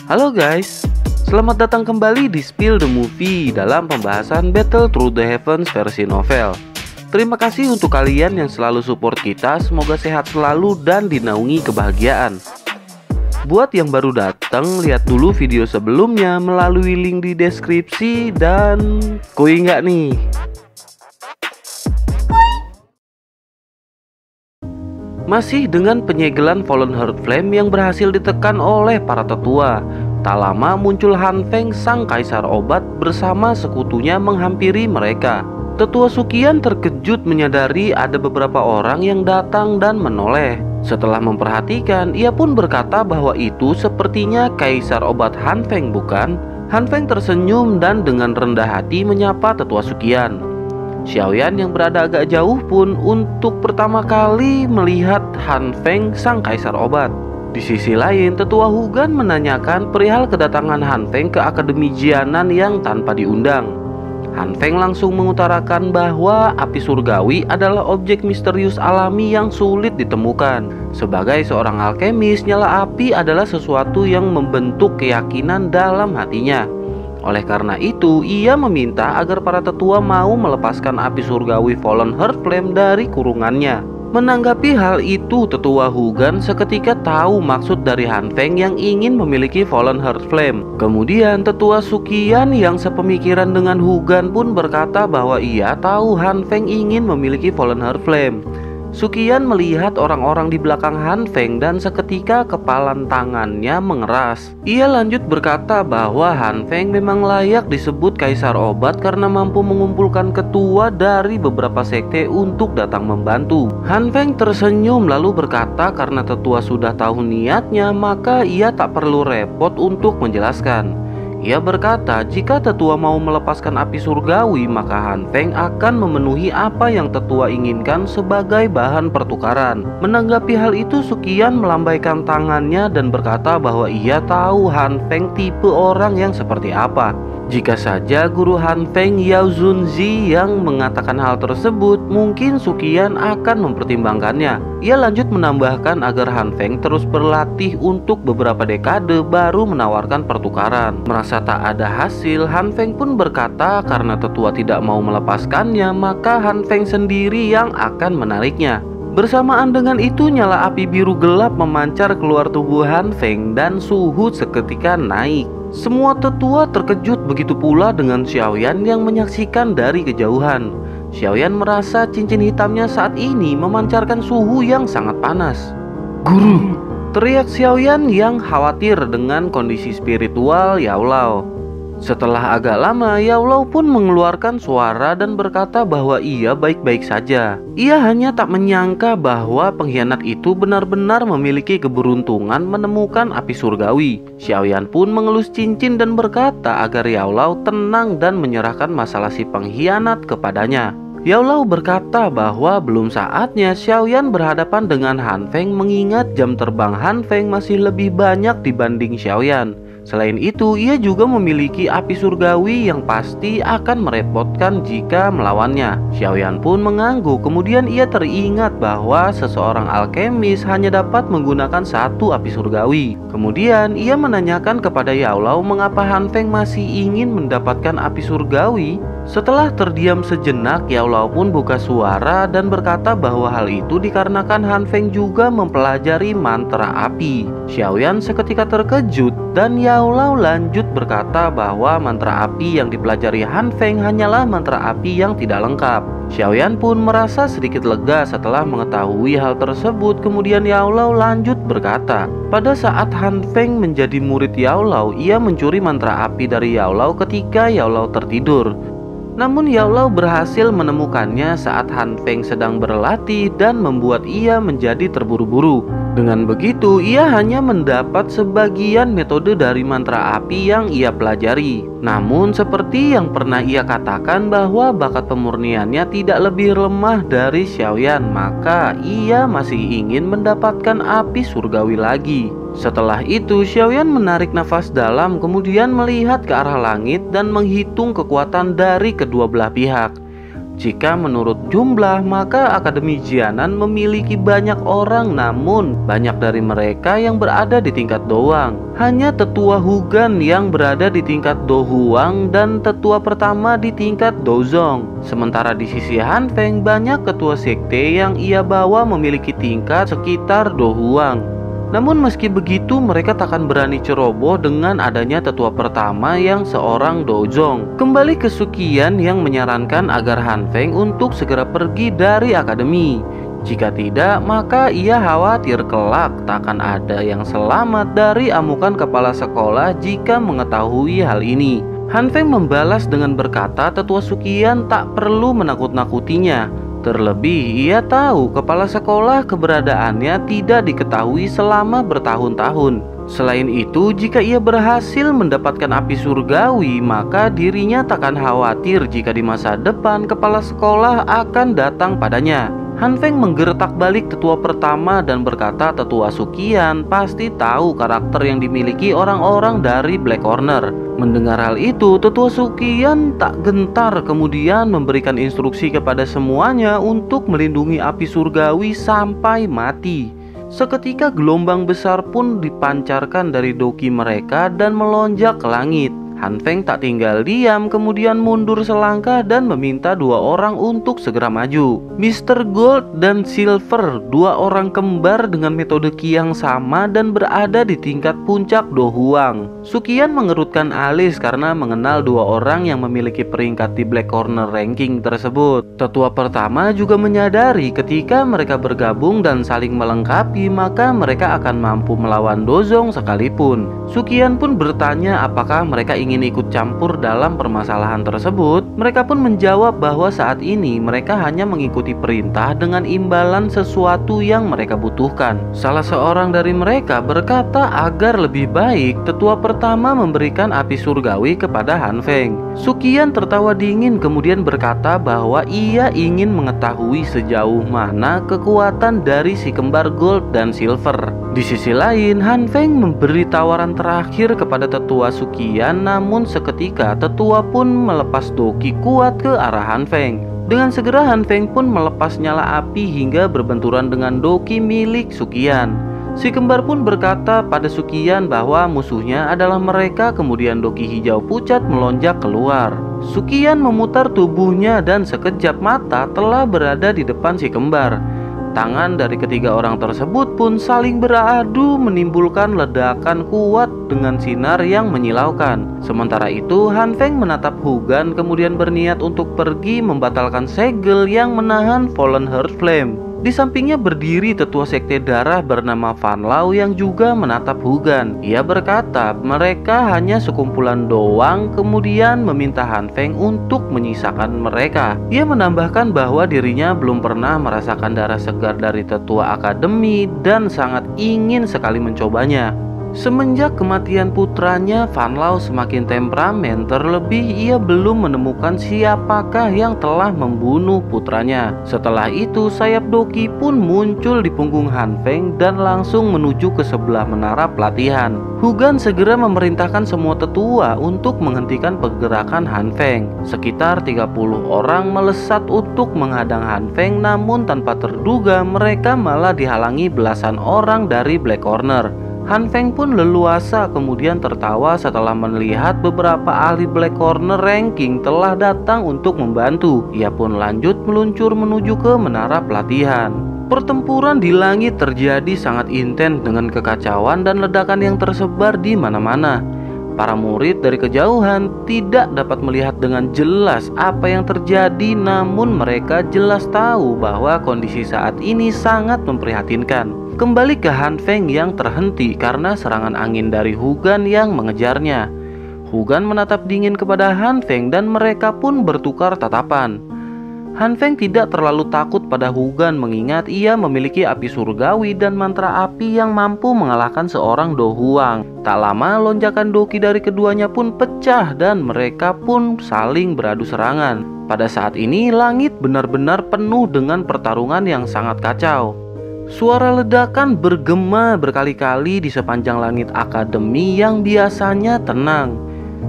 Halo guys, selamat datang kembali di Spill the Movie dalam pembahasan Battle Through the Heavens versi novel. Terima kasih untuk kalian yang selalu support kita, semoga sehat selalu dan dinaungi kebahagiaan. Buat yang baru datang, lihat dulu video sebelumnya melalui link di deskripsi dan kui nggak nih? Masih dengan penyegelan Fallen Heart Flame yang berhasil ditekan oleh para tetua, tak lama muncul Han Feng, sang kaisar obat, bersama sekutunya menghampiri mereka. Tetua Suqian terkejut menyadari ada beberapa orang yang datang dan menoleh. Setelah memperhatikan, ia pun berkata bahwa itu sepertinya kaisar obat Han Feng, bukan? Han Feng tersenyum dan dengan rendah hati menyapa Tetua Suqian. Xiaoyan yang berada agak jauh pun untuk pertama kali melihat Han Feng, sang kaisar obat. Di sisi lain, Tetua Hugan menanyakan perihal kedatangan Han Feng ke Akademi Jianan yang tanpa diundang. Han Feng langsung mengutarakan bahwa api surgawi adalah objek misterius alami yang sulit ditemukan. Sebagai seorang alkemis, nyala api adalah sesuatu yang membentuk keyakinan dalam hatinya. Oleh karena itu, ia meminta agar para tetua mau melepaskan api surgawi Fallen Heart Flame dari kurungannya. Menanggapi hal itu, Tetua Hugan seketika tahu maksud dari Han Feng yang ingin memiliki Fallen Heart Flame. Kemudian Tetua Suqian yang sepemikiran dengan Hugan pun berkata bahwa ia tahu Han Feng ingin memiliki Fallen Heart Flame. Suqian melihat orang-orang di belakang Han Feng dan seketika kepalan tangannya mengeras. Ia lanjut berkata bahwa Han Feng memang layak disebut kaisar obat karena mampu mengumpulkan ketua dari beberapa sekte untuk datang membantu. Han Feng tersenyum lalu berkata karena tetua sudah tahu niatnya, maka ia tak perlu repot untuk menjelaskan. Ia berkata jika tetua mau melepaskan api surgawi, maka Han Feng akan memenuhi apa yang tetua inginkan sebagai bahan pertukaran. Menanggapi hal itu, Suqian melambaikan tangannya dan berkata bahwa ia tahu Han Feng tipe orang yang seperti apa. Jika saja guru Han Feng, Yao Zunzi, yang mengatakan hal tersebut, mungkin Suqian akan mempertimbangkannya. Ia lanjut menambahkan agar Han Feng terus berlatih untuk beberapa dekade baru menawarkan pertukaran. Merasa tak ada hasil, Han Feng pun berkata karena tetua tidak mau melepaskannya, maka Han Feng sendiri yang akan menariknya. Bersamaan dengan itu, nyala api biru gelap memancar keluar tubuh Han Feng dan suhu seketika naik. Semua tetua terkejut, begitu pula dengan Xiaoyan yang menyaksikan dari kejauhan. Xiaoyan merasa cincin hitamnya saat ini memancarkan suhu yang sangat panas. "Guru!" teriak Xiaoyan yang khawatir dengan kondisi spiritual Yao Lao. Setelah agak lama, Yao Lao pun mengeluarkan suara dan berkata bahwa ia baik-baik saja. Ia hanya tak menyangka bahwa pengkhianat itu benar-benar memiliki keberuntungan menemukan api surgawi. Xiaoyan pun mengelus cincin dan berkata agar Yao Lao tenang dan menyerahkan masalah si pengkhianat kepadanya. Yao Lao berkata bahwa belum saatnya Xiaoyan berhadapan dengan Han Feng, mengingat jam terbang Han Feng masih lebih banyak dibanding Xiaoyan. Selain itu, ia juga memiliki api surgawi yang pasti akan merepotkan jika melawannya. Xiaoyan pun mengangguk, kemudian ia teringat bahwa seseorang alkemis hanya dapat menggunakan satu api surgawi. Kemudian ia menanyakan kepada Yao Lao mengapa Han Feng masih ingin mendapatkan api surgawi. Setelah terdiam sejenak, Yao Lao pun buka suara dan berkata bahwa hal itu dikarenakan Han Feng juga mempelajari mantra api. Xiaoyan seketika terkejut dan Yao Lao lanjut berkata bahwa mantra api yang dipelajari Han Feng hanyalah mantra api yang tidak lengkap. Xiaoyan pun merasa sedikit lega setelah mengetahui hal tersebut. Kemudian Yao Lao lanjut berkata, pada saat Han Feng menjadi murid Yao Lao, ia mencuri mantra api dari Yao Lao ketika Yao Lao tertidur. Namun Yao Lao berhasil menemukannya saat Han Feng sedang berlatih dan membuat ia menjadi terburu-buru. Dengan begitu, ia hanya mendapat sebagian metode dari mantra api yang ia pelajari. Namun seperti yang pernah ia katakan bahwa bakat pemurniannya tidak lebih lemah dari Xiaoyan, maka ia masih ingin mendapatkan api surgawi lagi. Setelah itu, Xiaoyan menarik nafas dalam, kemudian melihat ke arah langit dan menghitung kekuatan dari kedua belah pihak. Jika menurut jumlah, maka Akademi Jianan memiliki banyak orang, namun banyak dari mereka yang berada di tingkat doang. Hanya tetua Hugan yang berada di tingkat Dohuang dan tetua pertama di tingkat Dozong. Sementara di sisi Han Feng, banyak ketua sekte yang ia bawa memiliki tingkat sekitar Dohuang. Namun meski begitu, mereka takkan berani ceroboh dengan adanya tetua pertama yang seorang Dozong. Kembali ke Suqian yang menyarankan agar Han Feng untuk segera pergi dari akademi. Jika tidak, maka ia khawatir kelak takkan ada yang selamat dari amukan kepala sekolah jika mengetahui hal ini. Han Feng membalas dengan berkata tetua Suqian tak perlu menakut-nakutinya. Terlebih, ia tahu kepala sekolah keberadaannya tidak diketahui selama bertahun-tahun. Selain itu, jika ia berhasil mendapatkan api surgawi, maka dirinya takkan khawatir jika di masa depan kepala sekolah akan datang padanya. Han Feng menggertak balik tetua pertama dan berkata tetua Suqian pasti tahu karakter yang dimiliki orang-orang dari Black Corner. Mendengar hal itu, tetua Suqian tak gentar kemudian memberikan instruksi kepada semuanya untuk melindungi api surgawi sampai mati. Seketika gelombang besar pun dipancarkan dari doki mereka dan melonjak ke langit. Han Feng tak tinggal diam, kemudian mundur selangkah dan meminta dua orang untuk segera maju. Mr. Gold dan Silver, dua orang kembar dengan metode Qi yang sama dan berada di tingkat puncak Dohuang. Suqian mengerutkan alis karena mengenal dua orang yang memiliki peringkat di Black Corner ranking tersebut. Tetua pertama juga menyadari ketika mereka bergabung dan saling melengkapi, maka mereka akan mampu melawan Dozong sekalipun. Suqian pun bertanya apakah mereka ingin ikut campur dalam permasalahan tersebut. Mereka pun menjawab bahwa saat ini mereka hanya mengikuti perintah dengan imbalan sesuatu yang mereka butuhkan. Salah seorang dari mereka berkata agar lebih baik tetua pertama memberikan api surgawi kepada Han Feng. Suqian tertawa dingin kemudian berkata bahwa ia ingin mengetahui sejauh mana kekuatan dari si kembar Gold dan Silver. Di sisi lain, Han Feng memberi tawaran terakhir kepada tetua Suqian, namun seketika tetua pun melepas doki kuat ke arah Han Feng. Dengan segera Han Feng pun melepas nyala api hingga berbenturan dengan doki milik Suqian. Si kembar pun berkata pada Suqian bahwa musuhnya adalah mereka, kemudian doki hijau pucat melonjak keluar. Suqian memutar tubuhnya dan sekejap mata telah berada di depan si kembar. Tangan dari ketiga orang tersebut pun saling beradu menimbulkan ledakan kuat dengan sinar yang menyilaukan. Sementara itu Han Feng menatap Hugan kemudian berniat untuk pergi membatalkan segel yang menahan Fallen Heart Flame. Di sampingnya berdiri tetua sekte darah bernama Fan Lao yang juga menatap Hugan. Ia berkata mereka hanya sekumpulan doang, kemudian meminta Han Feng untuk menyisakan mereka. Ia menambahkan bahwa dirinya belum pernah merasakan darah segar dari tetua akademi dan sangat ingin sekali mencobanya. Semenjak kematian putranya, Fan Lao semakin temperamen, terlebih ia belum menemukan siapakah yang telah membunuh putranya. Setelah itu sayap doki pun muncul di punggung Han Feng dan langsung menuju ke sebelah menara pelatihan. Hugan segera memerintahkan semua tetua untuk menghentikan pergerakan Han Feng. Sekitar 30 orang melesat untuk menghadang Han Feng, namun tanpa terduga mereka malah dihalangi belasan orang dari Black Corner. Han Feng pun leluasa kemudian tertawa setelah melihat beberapa ahli Black Corner ranking telah datang untuk membantu. Ia pun lanjut meluncur menuju ke menara pelatihan. Pertempuran di langit terjadi sangat intens dengan kekacauan dan ledakan yang tersebar di mana-mana. Para murid dari kejauhan tidak dapat melihat dengan jelas apa yang terjadi, namun mereka jelas tahu bahwa kondisi saat ini sangat memprihatinkan. Kembali ke Han Feng yang terhenti karena serangan angin dari Hugan yang mengejarnya. Hugan menatap dingin kepada Han Feng dan mereka pun bertukar tatapan. Han Feng tidak terlalu takut pada Hugan mengingat ia memiliki api surgawi dan mantra api yang mampu mengalahkan seorang Dohuang. Tak lama lonjakan doki dari keduanya pun pecah dan mereka pun saling beradu serangan. Pada saat ini langit benar-benar penuh dengan pertarungan yang sangat kacau. Suara ledakan bergema berkali-kali di sepanjang langit akademi yang biasanya tenang.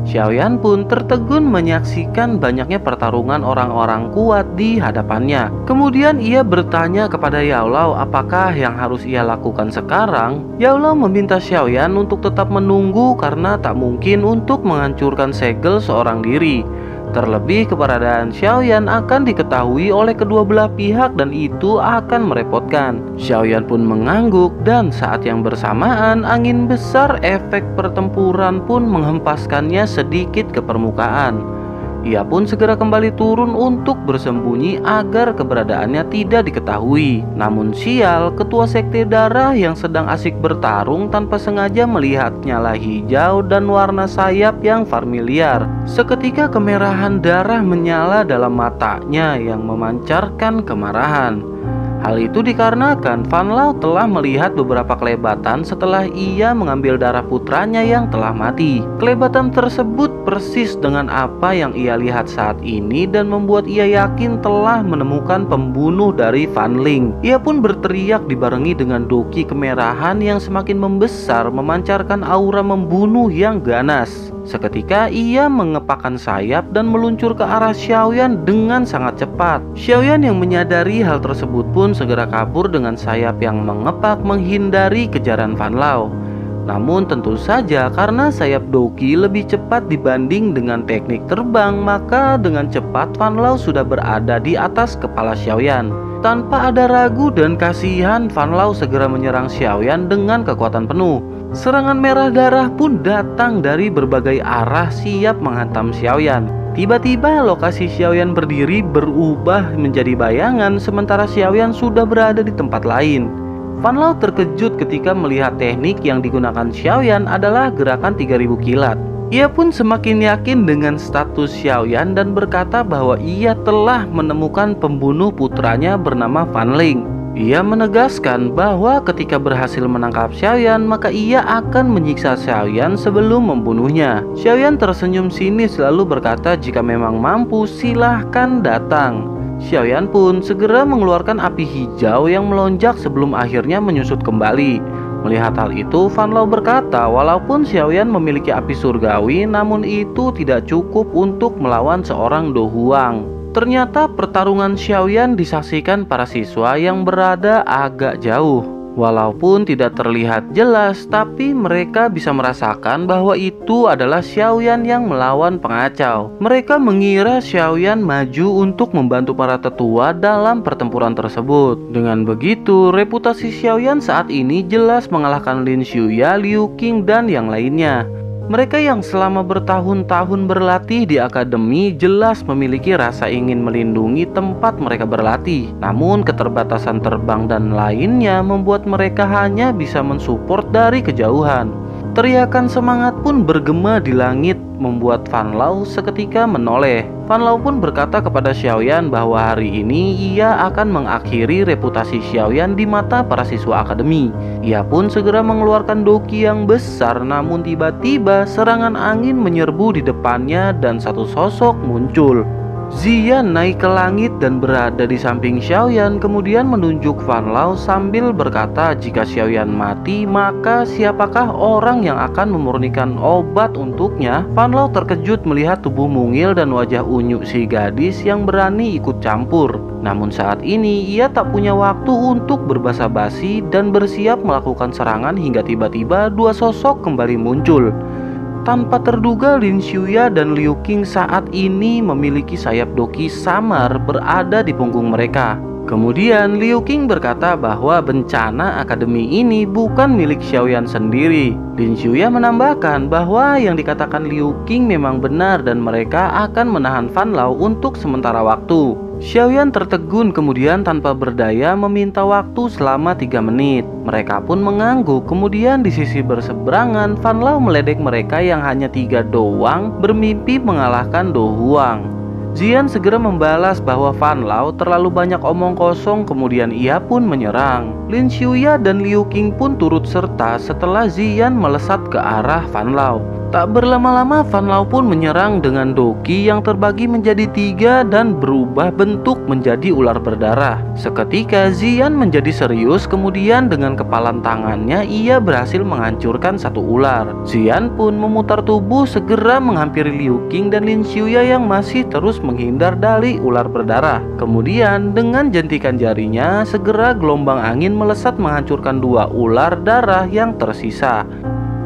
Xiaoyan pun tertegun menyaksikan banyaknya pertarungan orang-orang kuat di hadapannya. Kemudian ia bertanya kepada Yao Lao apakah yang harus ia lakukan sekarang. Yao Lao meminta Xiaoyan untuk tetap menunggu karena tak mungkin untuk menghancurkan segel seorang diri. Terlebih keberadaan Xiaoyan akan diketahui oleh kedua belah pihak dan itu akan merepotkan. Xiaoyan pun mengangguk dan saat yang bersamaan angin besar efek pertempuran pun menghempaskannya sedikit ke permukaan. Ia pun segera kembali turun untuk bersembunyi agar keberadaannya tidak diketahui. Namun sial, ketua sekte darah yang sedang asik bertarung tanpa sengaja melihat nyala hijau dan warna sayap yang familiar. Seketika kemerahan darah menyala dalam matanya yang memancarkan kemarahan. Hal itu dikarenakan Van Lau telah melihat beberapa kelebatan setelah ia mengambil darah putranya yang telah mati. Kelebatan tersebut persis dengan apa yang ia lihat saat ini dan membuat ia yakin telah menemukan pembunuh dari Van Ling. Ia pun berteriak dibarengi dengan doki kemerahan yang semakin membesar memancarkan aura membunuh yang ganas. Seketika ia mengepakkan sayap dan meluncur ke arah Xiaoyan dengan sangat cepat. Xiaoyan yang menyadari hal tersebut pun segera kabur dengan sayap yang mengepak menghindari kejaran Van Lau. Namun tentu saja karena sayap doki lebih cepat dibanding dengan teknik terbang, maka dengan cepat Van Lau sudah berada di atas kepala Xiaoyan. Tanpa ada ragu dan kasihan, Van Lau segera menyerang Xiaoyan dengan kekuatan penuh. Serangan merah darah pun datang dari berbagai arah siap menghantam Xiaoyan. Tiba-tiba lokasi Xiaoyan berdiri berubah menjadi bayangan sementara Xiaoyan sudah berada di tempat lain. Van Lau terkejut ketika melihat teknik yang digunakan Xiaoyan adalah gerakan 3000 kilat. Ia pun semakin yakin dengan status Xiaoyan dan berkata bahwa ia telah menemukan pembunuh putranya bernama Van Ling. Ia menegaskan bahwa ketika berhasil menangkap Xiaoyan maka ia akan menyiksa Xiaoyan sebelum membunuhnya. Xiaoyan tersenyum sinis lalu berkata jika memang mampu silahkan datang. Xiaoyan pun segera mengeluarkan api hijau yang melonjak sebelum akhirnya menyusut kembali. Melihat hal itu, Van Lau berkata walaupun Xiaoyan memiliki api surgawi namun itu tidak cukup untuk melawan seorang Do Huang. Ternyata pertarungan Xiaoyan disaksikan para siswa yang berada agak jauh. Walaupun tidak terlihat jelas, tapi mereka bisa merasakan bahwa itu adalah Xiaoyan yang melawan pengacau. Mereka mengira Xiaoyan maju untuk membantu para tetua dalam pertempuran tersebut. Dengan begitu, reputasi Xiaoyan saat ini jelas mengalahkan Lin Xiuya, Liu Qing, dan yang lainnya. Mereka yang selama bertahun-tahun berlatih di akademi jelas memiliki rasa ingin melindungi tempat mereka berlatih. Namun keterbatasan terbang dan lainnya membuat mereka hanya bisa mensupport dari kejauhan. Teriakan semangat pun bergema di langit membuat Van Lau seketika menoleh. Van Lau pun berkata kepada Xiaoyan bahwa hari ini ia akan mengakhiri reputasi Xiaoyan di mata para siswa akademi. Ia pun segera mengeluarkan doki yang besar, namun tiba-tiba serangan angin menyerbu di depannya dan satu sosok muncul. Ziyan naik ke langit dan berada di samping Xiaoyan, kemudian menunjuk Van Lau sambil berkata jika Xiaoyan mati maka siapakah orang yang akan memurnikan obat untuknya. Van Lau terkejut melihat tubuh mungil dan wajah unyu si gadis yang berani ikut campur. Namun saat ini ia tak punya waktu untuk berbasa-basi dan bersiap melakukan serangan hingga tiba-tiba dua sosok kembali muncul. Tanpa terduga Lin Xiuya dan Liu Qing saat ini memiliki sayap doki samar berada di punggung mereka. Kemudian Liu Qing berkata bahwa bencana akademi ini bukan milik Xiaoyan sendiri. Lin Xiuya menambahkan bahwa yang dikatakan Liu Qing memang benar dan mereka akan menahan Van Lau untuk sementara waktu. Xiaoyan tertegun kemudian tanpa berdaya meminta waktu selama 3 menit. Mereka pun mengangguk. Kemudian di sisi berseberangan Van Lau meledek mereka yang hanya 3 doang bermimpi mengalahkan Do Huang. Ziyan segera membalas bahwa Van Lau terlalu banyak omong kosong, kemudian ia pun menyerang. Lin Xiuya dan Liu Qing pun turut serta setelah Ziyan melesat ke arah Van Lau. Tak berlama-lama Van Lau pun menyerang dengan Doki yang terbagi menjadi 3 dan berubah bentuk menjadi ular berdarah. Seketika Xian menjadi serius, kemudian dengan kepalan tangannya ia berhasil menghancurkan satu ular. Xian pun memutar tubuh segera menghampiri Liu Qing dan Lin Xiuya yang masih terus menghindar dari ular berdarah. Kemudian dengan jentikan jarinya segera gelombang angin melesat menghancurkan 2 ular darah yang tersisa.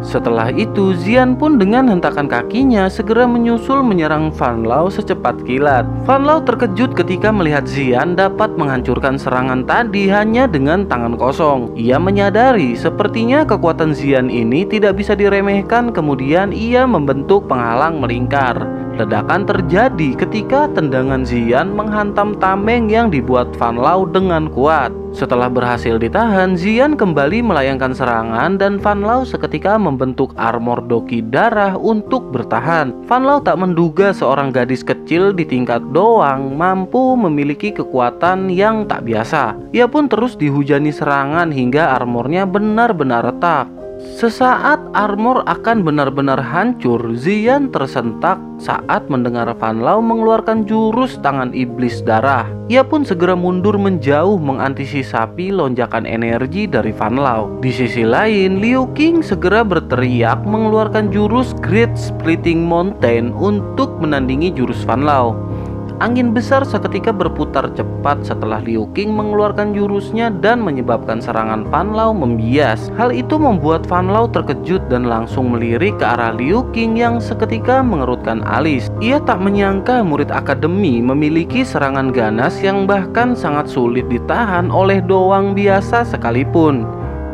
Setelah itu Xian pun dengan hentakan kakinya segera menyusul menyerang Van Lau secepat kilat. Van Lau terkejut ketika melihat Xian dapat menghancurkan serangan tadi hanya dengan tangan kosong. Ia menyadari sepertinya kekuatan Xian ini tidak bisa diremehkan, kemudian ia membentuk penghalang melingkar. Ledakan terjadi ketika tendangan Xian menghantam tameng yang dibuat Van Lau dengan kuat. Setelah berhasil ditahan, Xian kembali melayangkan serangan dan Van Lau seketika membentuk armor Doki darah untuk bertahan. Van Lau tak menduga seorang gadis kecil di tingkat doang mampu memiliki kekuatan yang tak biasa. Ia pun terus dihujani serangan hingga armornya benar-benar retak. Sesaat armor akan benar-benar hancur, Xian tersentak saat mendengar Van Lau mengeluarkan jurus tangan iblis darah. Ia pun segera mundur menjauh mengantisipasi lonjakan energi dari Van Lau. Di sisi lain, Liu Qing segera berteriak mengeluarkan jurus Great Splitting Mountain untuk menandingi jurus Van Lau. Angin besar seketika berputar cepat setelah Liu Qing mengeluarkan jurusnya dan menyebabkan serangan Van Lau membias. Hal itu membuat Van Lau terkejut dan langsung melirik ke arah Liu Qing yang seketika mengerutkan alis. Ia tak menyangka murid akademi memiliki serangan ganas yang bahkan sangat sulit ditahan oleh doang biasa sekalipun.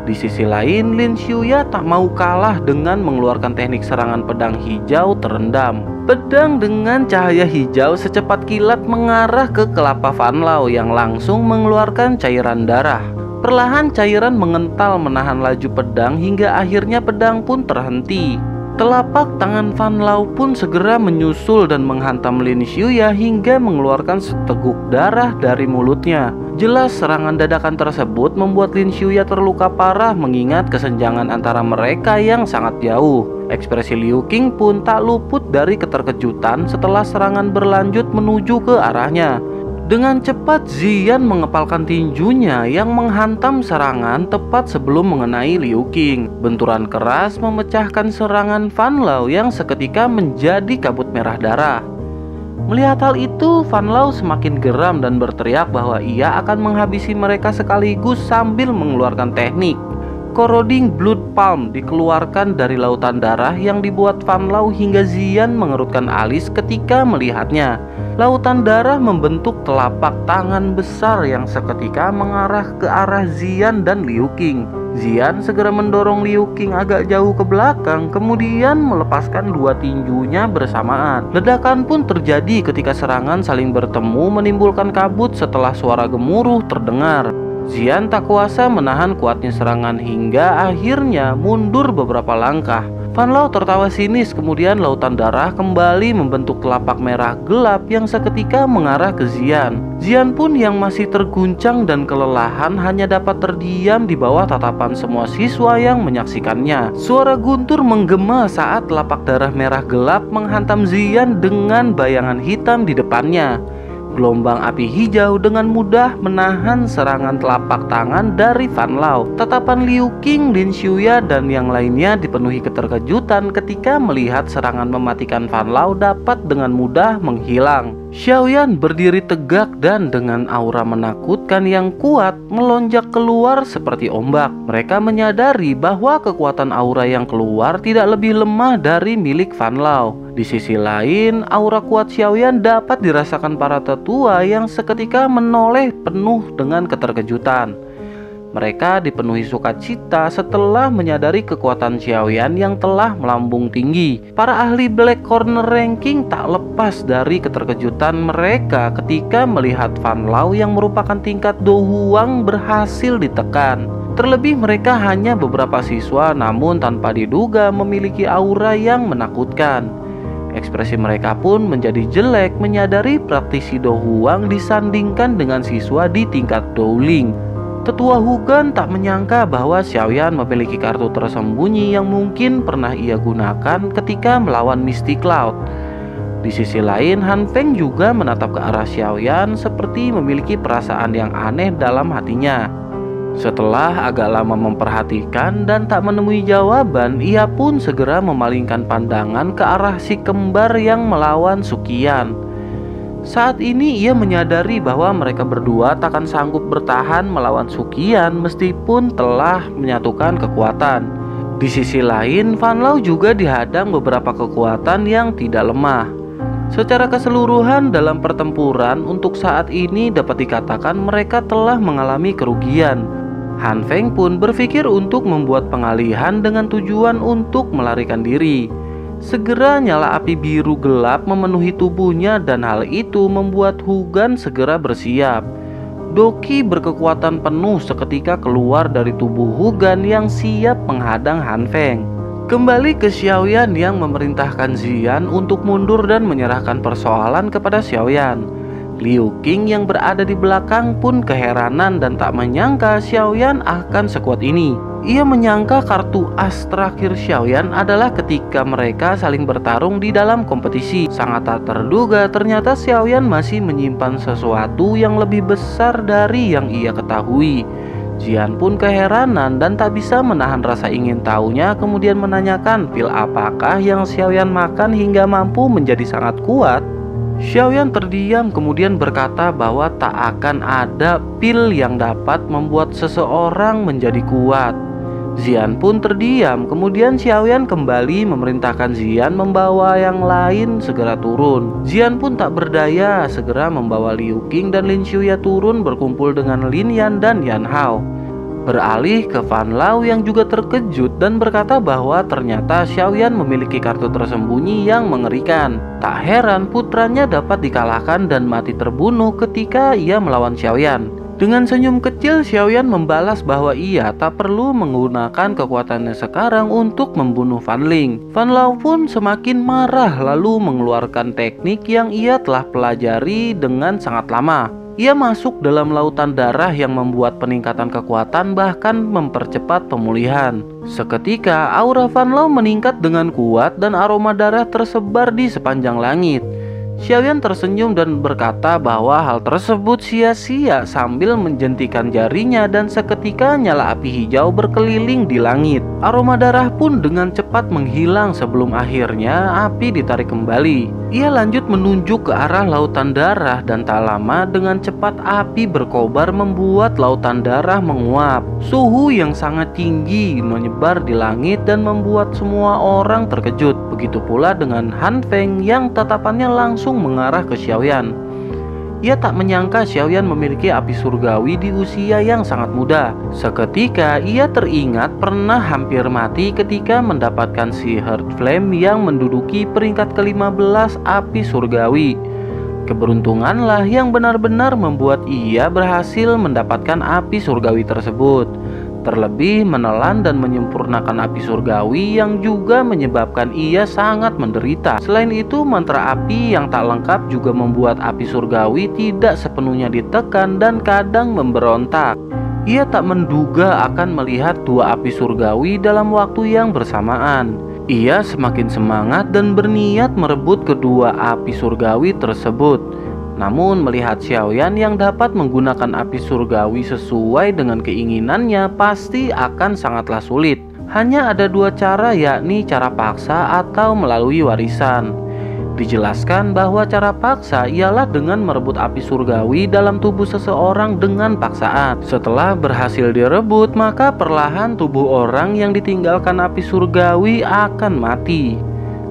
Di sisi lain, Lin Xiuya tak mau kalah dengan mengeluarkan teknik serangan pedang hijau terendam. Pedang dengan cahaya hijau secepat kilat mengarah ke kelapa Van Lau yang langsung mengeluarkan cairan darah. Perlahan cairan mengental menahan laju pedang hingga akhirnya pedang pun terhenti. Telapak tangan Van Lau pun segera menyusul dan menghantam Lin Xiuya hingga mengeluarkan seteguk darah dari mulutnya. Jelas serangan dadakan tersebut membuat Lin Xiuya terluka parah mengingat kesenjangan antara mereka yang sangat jauh. Ekspresi Liu Qing pun tak luput dari keterkejutan setelah serangan berlanjut menuju ke arahnya. Dengan cepat Xian mengepalkan tinjunya yang menghantam serangan tepat sebelum mengenai Liu Qing. Benturan keras memecahkan serangan Van Lau yang seketika menjadi kabut merah darah. Melihat hal itu, Van Lau semakin geram dan berteriak bahwa ia akan menghabisi mereka sekaligus sambil mengeluarkan teknik Corroding Blood Palm dikeluarkan dari lautan darah yang dibuat Van Lau hingga Xian mengerutkan alis ketika melihatnya. Lautan darah membentuk telapak tangan besar yang seketika mengarah ke arah Xian dan Liu Qing. Xian segera mendorong Liu Qing agak jauh ke belakang, kemudian melepaskan 2 tinjunya bersamaan. Ledakan pun terjadi ketika serangan saling bertemu menimbulkan kabut setelah suara gemuruh terdengar. Xian tak kuasa menahan kuatnya serangan hingga akhirnya mundur beberapa langkah. Van Lau tertawa sinis, kemudian lautan darah kembali membentuk telapak merah gelap yang seketika mengarah ke Xian. Xian pun yang masih terguncang dan kelelahan hanya dapat terdiam di bawah tatapan semua siswa yang menyaksikannya. Suara guntur menggema saat telapak darah merah gelap menghantam Xian dengan bayangan hitam di depannya. Gelombang api hijau dengan mudah menahan serangan telapak tangan dari Van Lau. Tatapan Liu Qing, Lin Xiuya, dan yang lainnya dipenuhi keterkejutan ketika melihat serangan mematikan Van Lau dapat dengan mudah menghilang. Xiaoyan berdiri tegak dan dengan aura menakutkan yang kuat melonjak keluar seperti ombak. Mereka menyadari bahwa kekuatan aura yang keluar tidak lebih lemah dari milik Van Lau. Di sisi lain, aura kuat Xiaoyan dapat dirasakan para tetua yang seketika menoleh penuh dengan keterkejutan. Mereka dipenuhi sukacita setelah menyadari kekuatan Xiaoyan yang telah melambung tinggi. Para ahli Black Corner Ranking tak lepas dari keterkejutan mereka ketika melihat Van Lau yang merupakan tingkat Do Huang berhasil ditekan. Terlebih mereka hanya beberapa siswa namun tanpa diduga memiliki aura yang menakutkan. Ekspresi mereka pun menjadi jelek menyadari praktisi Do Huang disandingkan dengan siswa di tingkat Dou Ling. Tetua Hugan tak menyangka bahwa Xiaoyan memiliki kartu tersembunyi yang mungkin pernah ia gunakan ketika melawan Misty Cloud. Di sisi lain, Han Feng juga menatap ke arah Xiaoyan seperti memiliki perasaan yang aneh dalam hatinya. Setelah agak lama memperhatikan dan tak menemui jawaban, ia pun segera memalingkan pandangan ke arah si kembar yang melawan Suqian. Saat ini ia menyadari bahwa mereka berdua takkan sanggup bertahan melawan Suqian meskipun telah menyatukan kekuatan. Di sisi lain, Fan Lao juga dihadang beberapa kekuatan yang tidak lemah. Secara keseluruhan dalam pertempuran untuk saat ini dapat dikatakan mereka telah mengalami kerugian. Han Feng pun berpikir untuk membuat pengalihan dengan tujuan untuk melarikan diri. Segera nyala api biru gelap memenuhi tubuhnya dan hal itu membuat Hugan segera bersiap. Doki berkekuatan penuh seketika keluar dari tubuh Hugan yang siap menghadang Han Feng. Kembali ke Xiaoyan yang memerintahkan Xian untuk mundur dan menyerahkan persoalan kepada Xiaoyan. Liu Qing yang berada di belakang pun keheranan dan tak menyangka Xiaoyan akan sekuat ini. Ia menyangka kartu as terakhir Xiaoyan adalah ketika mereka saling bertarung di dalam kompetisi. Sangat tak terduga ternyata Xiaoyan masih menyimpan sesuatu yang lebih besar dari yang ia ketahui. Xian pun keheranan dan tak bisa menahan rasa ingin tahunya, kemudian menanyakan pil apakah yang Xiaoyan makan hingga mampu menjadi sangat kuat. Xiaoyan terdiam kemudian berkata bahwa tak akan ada pil yang dapat membuat seseorang menjadi kuat. Xian pun terdiam, kemudian Xiaoyan kembali memerintahkan Xian membawa yang lain segera turun. Xian pun tak berdaya, segera membawa Liu Qing dan Lin Xuya turun berkumpul dengan Lin Yan dan Yan Hao. Beralih ke Fan Lao yang juga terkejut dan berkata bahwa ternyata Xiaoyan memiliki kartu tersembunyi yang mengerikan. Tak heran putranya dapat dikalahkan dan mati terbunuh ketika ia melawan Xiaoyan. Dengan senyum kecil, Xiaoyan membalas bahwa ia tak perlu menggunakan kekuatannya sekarang untuk membunuh Fan Ling. Fan Lao pun semakin marah lalu mengeluarkan teknik yang ia telah pelajari dengan sangat lama. Ia masuk dalam lautan darah yang membuat peningkatan kekuatan bahkan mempercepat pemulihan. Seketika aura Fan Lao meningkat dengan kuat dan aroma darah tersebar di sepanjang langit. Xiaoyan tersenyum dan berkata bahwa hal tersebut sia-sia sambil menjentikan jarinya dan seketika nyala api hijau berkeliling di langit. Aroma darah pun dengan cepat menghilang sebelum akhirnya api ditarik kembali. Ia lanjut menunjuk ke arah lautan darah dan tak lama dengan cepat api berkobar membuat lautan darah menguap. Suhu yang sangat tinggi menyebar di langit dan membuat semua orang terkejut. Begitu pula dengan Han Feng yang tatapannya langsung mengarah ke Xiaoyan. Ia tak menyangka Xiaoyan memiliki api surgawi di usia yang sangat muda. Seketika ia teringat pernah hampir mati ketika mendapatkan si Heart Flame yang menduduki peringkat ke-15 api surgawi. Keberuntunganlah yang benar-benar membuat ia berhasil mendapatkan api surgawi tersebut. Terlebih menelan dan menyempurnakan api surgawi yang juga menyebabkan ia sangat menderita. Selain itu, mantra api yang tak lengkap juga membuat api surgawi tidak sepenuhnya ditekan dan kadang memberontak. Ia tak menduga akan melihat dua api surgawi dalam waktu yang bersamaan. Ia semakin semangat dan berniat merebut kedua api surgawi tersebut. Namun melihat Xiaoyan yang dapat menggunakan api surgawi sesuai dengan keinginannya pasti akan sangatlah sulit. Hanya ada dua cara, yakni cara paksa atau melalui warisan. Dijelaskan bahwa cara paksa ialah dengan merebut api surgawi dalam tubuh seseorang dengan paksaan. Setelah berhasil direbut, maka perlahan tubuh orang yang ditinggalkan api surgawi akan mati.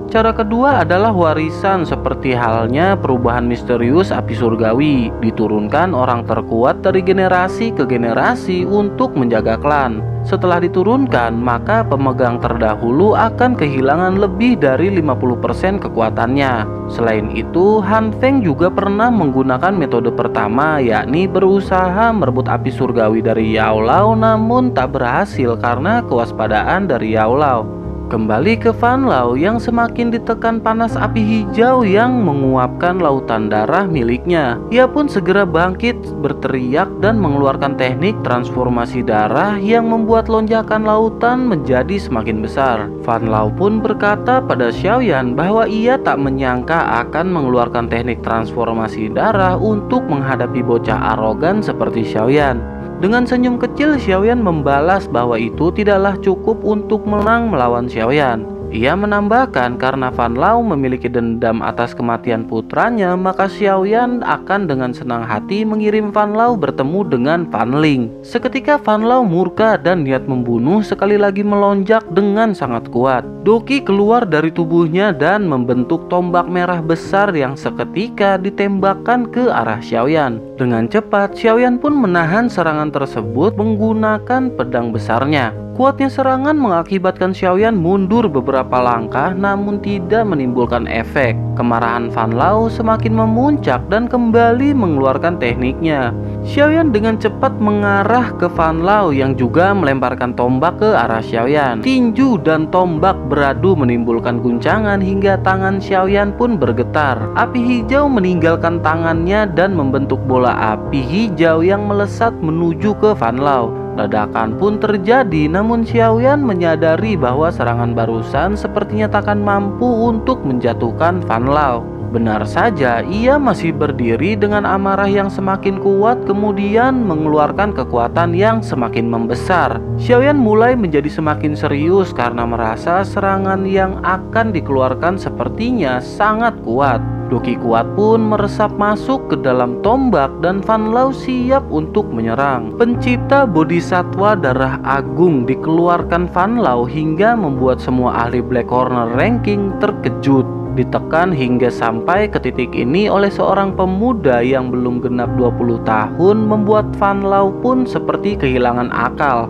Cara kedua adalah warisan, seperti halnya perubahan misterius api surgawi. Diturunkan orang terkuat dari generasi ke generasi untuk menjaga klan. Setelah diturunkan, maka pemegang terdahulu akan kehilangan lebih dari 50% kekuatannya. Selain itu, Han Feng juga pernah menggunakan metode pertama, yakni berusaha merebut api surgawi dari Yao Lao namun tak berhasil karena kewaspadaan dari Yao Lao. Kembali ke Van Lau yang semakin ditekan panas api hijau yang menguapkan lautan darah miliknya. Ia pun segera bangkit berteriak dan mengeluarkan teknik transformasi darah yang membuat lonjakan lautan menjadi semakin besar. Van Lau pun berkata pada Xiaoyan bahwa ia tak menyangka akan mengeluarkan teknik transformasi darah untuk menghadapi bocah arogan seperti Xiaoyan. Dengan senyum kecil, Xiaoyan membalas bahwa itu tidaklah cukup untuk menang melawan Xiaoyan. Ia menambahkan karena Van Lau memiliki dendam atas kematian putranya, maka Xiaoyan akan dengan senang hati mengirim Van Lau bertemu dengan Van Ling. Seketika Van Lau murka dan niat membunuh sekali lagi melonjak dengan sangat kuat. Doqi keluar dari tubuhnya dan membentuk tombak merah besar yang seketika ditembakkan ke arah Xiaoyan. Dengan cepat, Xiaoyan pun menahan serangan tersebut menggunakan pedang besarnya. Kuatnya serangan mengakibatkan Xiaoyan mundur beberapa langkah namun tidak menimbulkan efek. Kemarahan Van Lau semakin memuncak dan kembali mengeluarkan tekniknya. Xiaoyan dengan cepat mengarah ke Van Lau yang juga melemparkan tombak ke arah Xiaoyan. Tinju dan tombak beradu menimbulkan guncangan hingga tangan Xiaoyan pun bergetar. Api hijau meninggalkan tangannya dan membentuk bola api hijau yang melesat menuju ke Van Lau. Ledakan pun terjadi, namun Xiaoyan menyadari bahwa serangan barusan sepertinya takkan mampu untuk menjatuhkan Van Lau. Benar saja, ia masih berdiri dengan amarah yang semakin kuat kemudian mengeluarkan kekuatan yang semakin membesar. Xiaoyan mulai menjadi semakin serius karena merasa serangan yang akan dikeluarkan sepertinya sangat kuat. Doqi kuat pun meresap masuk ke dalam tombak dan Van Lau siap untuk menyerang. Pencipta bodhisatwa darah agung dikeluarkan Van Lau hingga membuat semua ahli Black Corner ranking terkejut. Ditekan hingga sampai ke titik ini oleh seorang pemuda yang belum genap 20 tahun membuat Van Lau pun seperti kehilangan akal.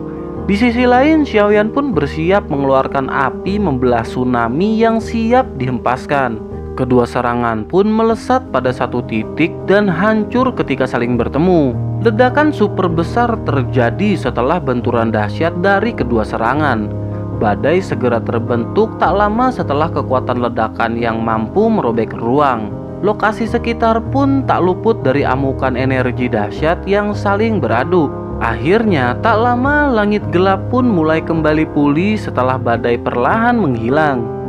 Di sisi lain, Xiaoyan pun bersiap mengeluarkan api membelah tsunami yang siap dihempaskan. Kedua serangan pun melesat pada satu titik dan hancur ketika saling bertemu. Ledakan super besar terjadi setelah benturan dahsyat dari kedua serangan. Badai segera terbentuk tak lama setelah kekuatan ledakan yang mampu merobek ruang. Lokasi sekitar pun tak luput dari amukan energi dahsyat yang saling beradu. Akhirnya tak lama langit gelap pun mulai kembali pulih setelah badai perlahan menghilang.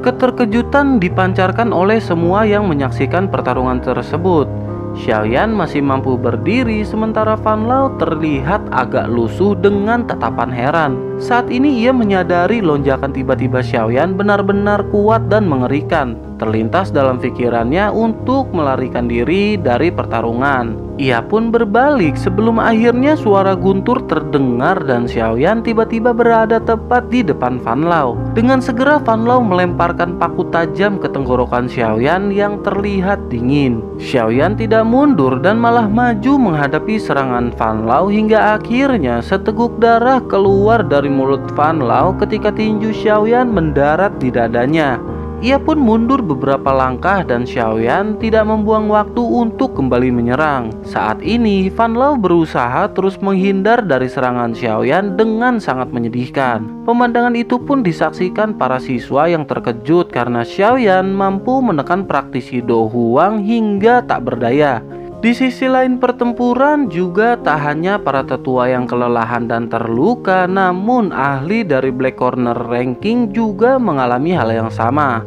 Keterkejutan dipancarkan oleh semua yang menyaksikan pertarungan tersebut. Xiaoyan masih mampu berdiri sementara Van Lau terlihat agak lusuh dengan tatapan heran. Saat ini ia menyadari lonjakan tiba-tiba Xiaoyan benar-benar kuat dan mengerikan. Terlintas dalam pikirannya untuk melarikan diri dari pertarungan. Ia pun berbalik sebelum akhirnya suara guntur terdengar dan Xiaoyan tiba-tiba berada tepat di depan Van Lau. Dengan segera Van Lau melemparkan paku tajam ke tenggorokan Xiaoyan yang terlihat dingin. Xiaoyan tidak mundur dan malah maju menghadapi serangan Van Lau hingga akhirnya seteguk darah keluar dari mulut Van Lau ketika tinju Xiaoyan mendarat di dadanya. Ia pun mundur beberapa langkah dan Xiaoyan tidak membuang waktu untuk kembali menyerang. Saat ini Van Lau berusaha terus menghindar dari serangan Xiaoyan dengan sangat menyedihkan. Pemandangan itu pun disaksikan para siswa yang terkejut karena Xiaoyan mampu menekan praktisi Do Huang hingga tak berdaya. Di sisi lain pertempuran juga tak hanya para tetua yang kelelahan dan terluka, namun ahli dari Black Corner ranking juga mengalami hal yang sama.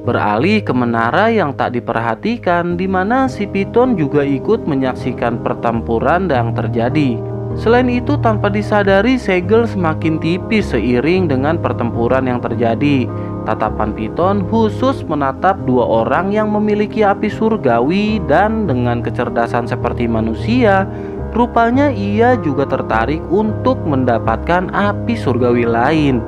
Beralih ke menara yang tak diperhatikan, di mana si Piton juga ikut menyaksikan pertempuran yang terjadi. Selain itu, tanpa disadari segel semakin tipis seiring dengan pertempuran yang terjadi. Tatapan Piton khusus menatap dua orang yang memiliki api surgawi dan dengan kecerdasan seperti manusia, rupanya ia juga tertarik untuk mendapatkan api surgawi lain.